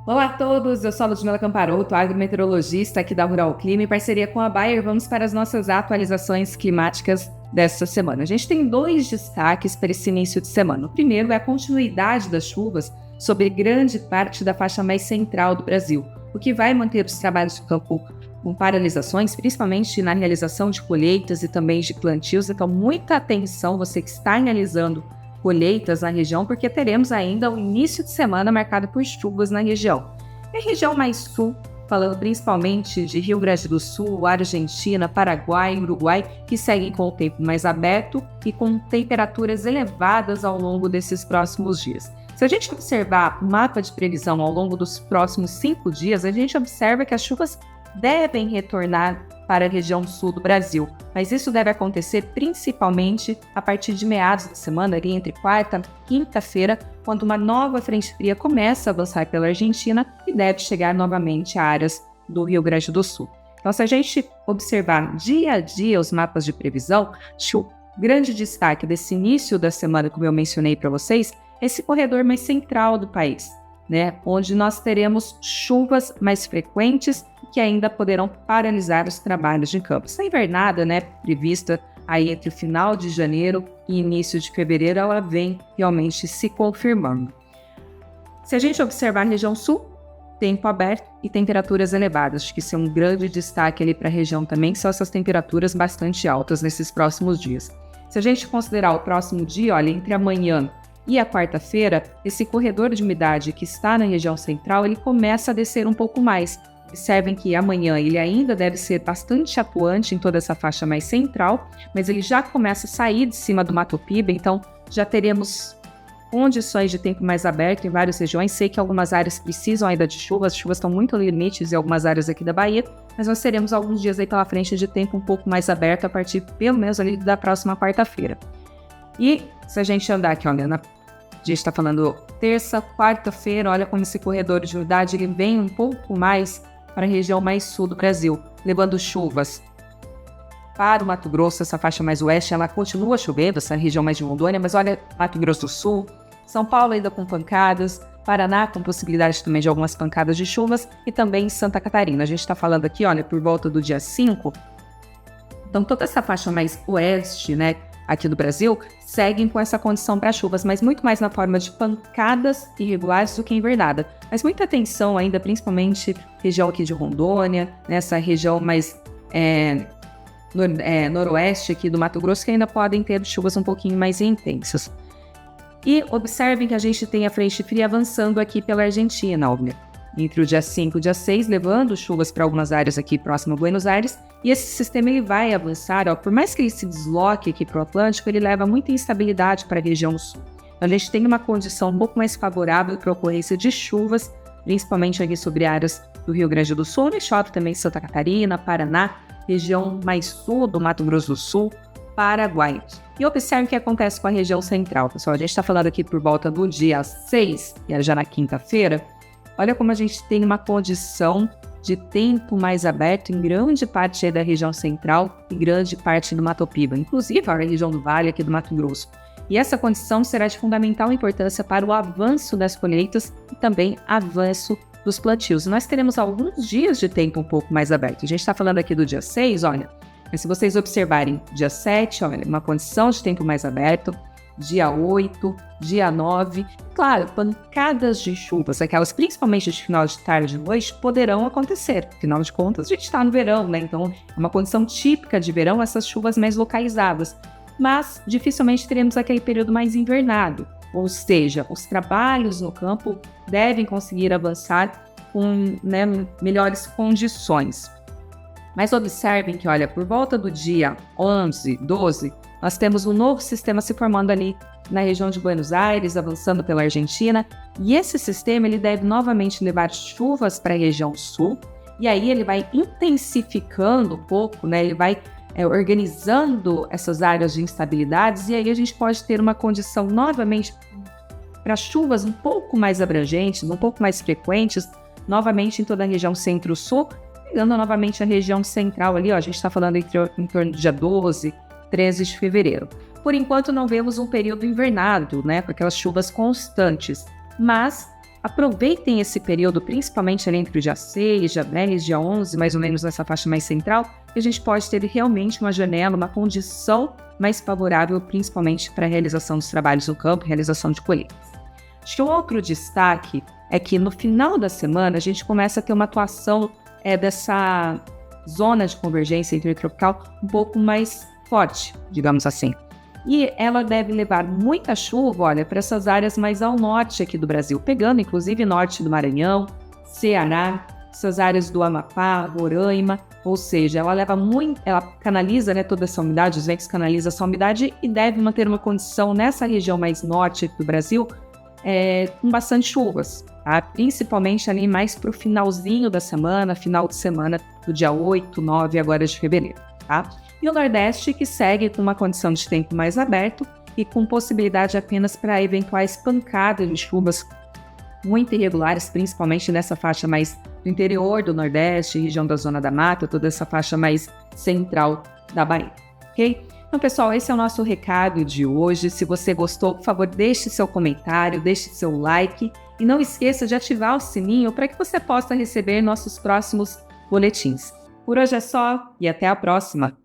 Olá a todos, eu sou a Ludmila Camparoto, agrometeorologista aqui da Rural Clima. Em parceria com a Bayer, vamos para as nossas atualizações climáticas desta semana. A gente tem dois destaques para esse início de semana. O primeiro é a continuidade das chuvas sobre grande parte da faixa mais central do Brasil, o que vai manter os trabalhos de campo com paralisações, principalmente na realização de colheitas e também de plantios. Então, muita atenção, você que está realizando colheitas na região, porque teremos ainda o início de semana marcado por chuvas na região. E a região mais sul, falando principalmente de Rio Grande do Sul, Argentina, Paraguai e Uruguai, que seguem com o tempo mais aberto e com temperaturas elevadas ao longo desses próximos dias. Se a gente observar o mapa de previsão ao longo dos próximos 5 dias, a gente observa que as chuvas devem retornar para a região sul do Brasil, mas isso deve acontecer principalmente a partir de meados da semana, ali entre quarta e quinta-feira, quando uma nova frente fria começa a avançar pela Argentina e deve chegar novamente a áreas do Rio Grande do Sul. Então, se a gente observar dia a dia os mapas de previsão, o grande destaque desse início da semana, como eu mencionei para vocês, é esse corredor mais central do país, onde nós teremos chuvas mais frequentes que ainda poderão paralisar os trabalhos de campo. Essa invernada, prevista aí entre o final de janeiro e início de fevereiro, ela vem realmente se confirmando. Se a gente observar a região sul, tempo aberto e temperaturas elevadas. Acho que isso é um grande destaque ali para a região também, que são essas temperaturas bastante altas nesses próximos dias. Se a gente considerar o próximo dia, olha, entre amanhã e a quarta-feira, esse corredor de umidade que está na região central, ele começa a descer um pouco mais. Observem que amanhã ele ainda deve ser bastante atuante em toda essa faixa mais central, mas ele já começa a sair de cima do Mato Piba, então já teremos condições de tempo mais aberto em várias regiões. Sei que algumas áreas precisam ainda de chuvas, as chuvas estão muito limites em algumas áreas aqui da Bahia, mas nós teremos alguns dias aí pela frente de tempo um pouco mais aberto a partir pelo menos ali da próxima quarta-feira. E se a gente andar aqui, olha, a gente está falando terça, quarta-feira, olha como esse corredor de umidade ele vem um pouco mais para a região mais sul do Brasil, levando chuvas para o Mato Grosso. Essa faixa mais oeste, ela continua chovendo, essa região mais de Rondônia, mas olha, Mato Grosso do Sul, São Paulo ainda com pancadas, Paraná com possibilidade também de algumas pancadas de chuvas e também Santa Catarina. A gente está falando aqui, olha, por volta do dia 5, então toda essa faixa mais oeste, aqui do Brasil, seguem com essa condição para chuvas, mas muito mais na forma de pancadas irregulares do que invernada. Mas muita atenção ainda, principalmente região aqui de Rondônia, nessa região mais noroeste aqui do Mato Grosso, que ainda podem ter chuvas um pouquinho mais intensas. E observem que a gente tem a frente fria avançando aqui pela Argentina, entre o dia 5 e o dia 6, levando chuvas para algumas áreas aqui próximo a Buenos Aires, e esse sistema ele vai avançar, por mais que ele se desloque aqui para o Atlântico, ele leva muita instabilidade para a região sul. Então, a gente tem uma condição um pouco mais favorável para a ocorrência de chuvas, principalmente aqui sobre áreas do Rio Grande do Sul, e chove também Santa Catarina, Paraná, região mais sul do Mato Grosso do Sul, Paraguai. E observe o que acontece com a região central, pessoal. A gente está falando aqui por volta do dia 6, que era já na quinta-feira. Olha como a gente tem uma condição de tempo mais aberto em grande parte da região central e grande parte do Mato Piba, inclusive a região do Vale aqui do Mato Grosso. E essa condição será de fundamental importância para o avanço das colheitas e também avanço dos plantios. Nós teremos alguns dias de tempo um pouco mais aberto. A gente está falando aqui do dia 6, olha, mas se vocês observarem, dia 7, olha, uma condição de tempo mais aberto, dia 8, dia 9, claro, pancadas de chuvas, aquelas principalmente de final de tarde e de noite, poderão acontecer. Afinal de contas, a gente está no verão, Então, é uma condição típica de verão, essas chuvas mais localizadas. Mas, dificilmente teremos aquele período mais invernado. Ou seja, os trabalhos no campo devem conseguir avançar com melhores condições. Mas observem que, olha, por volta do dia 11, 12, nós temos um novo sistema se formando ali na região de Buenos Aires, avançando pela Argentina, e esse sistema ele deve novamente levar chuvas para a região sul, e aí ele vai intensificando um pouco, ele vai organizando essas áreas de instabilidades, e aí a gente pode ter uma condição novamente para chuvas um pouco mais abrangentes, um pouco mais frequentes, novamente em toda a região centro-sul, pegando novamente a região central ali, a gente está falando em torno do dia 12, 13 de fevereiro. Por enquanto não vemos um período invernado, com aquelas chuvas constantes, mas Aproveitem esse período, principalmente ali entre o dia 6, dia 10, dia 11, mais ou menos nessa faixa mais central, que a gente pode ter realmente uma janela, uma condição mais favorável, principalmente para a realização dos trabalhos no campo, realização de colheitas. Acho que outro destaque é que no final da semana a gente começa a ter uma atuação dessa zona de convergência intertropical um pouco mais forte, digamos assim. E ela deve levar muita chuva, olha, para essas áreas mais ao norte aqui do Brasil, pegando inclusive norte do Maranhão, Ceará, essas áreas do Amapá, Roraima, ou seja, ela canaliza, né, toda essa umidade, os ventos canalizam essa umidade e deve manter uma condição nessa região mais norte do Brasil com bastante chuvas, tá? Principalmente ali mais para o finalzinho da semana, final de semana do dia 8, 9 agora de fevereiro, tá? E o Nordeste que segue com uma condição de tempo mais aberto e com possibilidade apenas para eventuais pancadas de chuvas muito irregulares, principalmente nessa faixa mais do interior do Nordeste, região da Zona da Mata, toda essa faixa mais central da Bahia, ok? Então, pessoal, esse é o nosso recado de hoje. Se você gostou, por favor, deixe seu comentário, deixe seu like e não esqueça de ativar o sininho para que você possa receber nossos próximos boletins. Por hoje é só e até a próxima!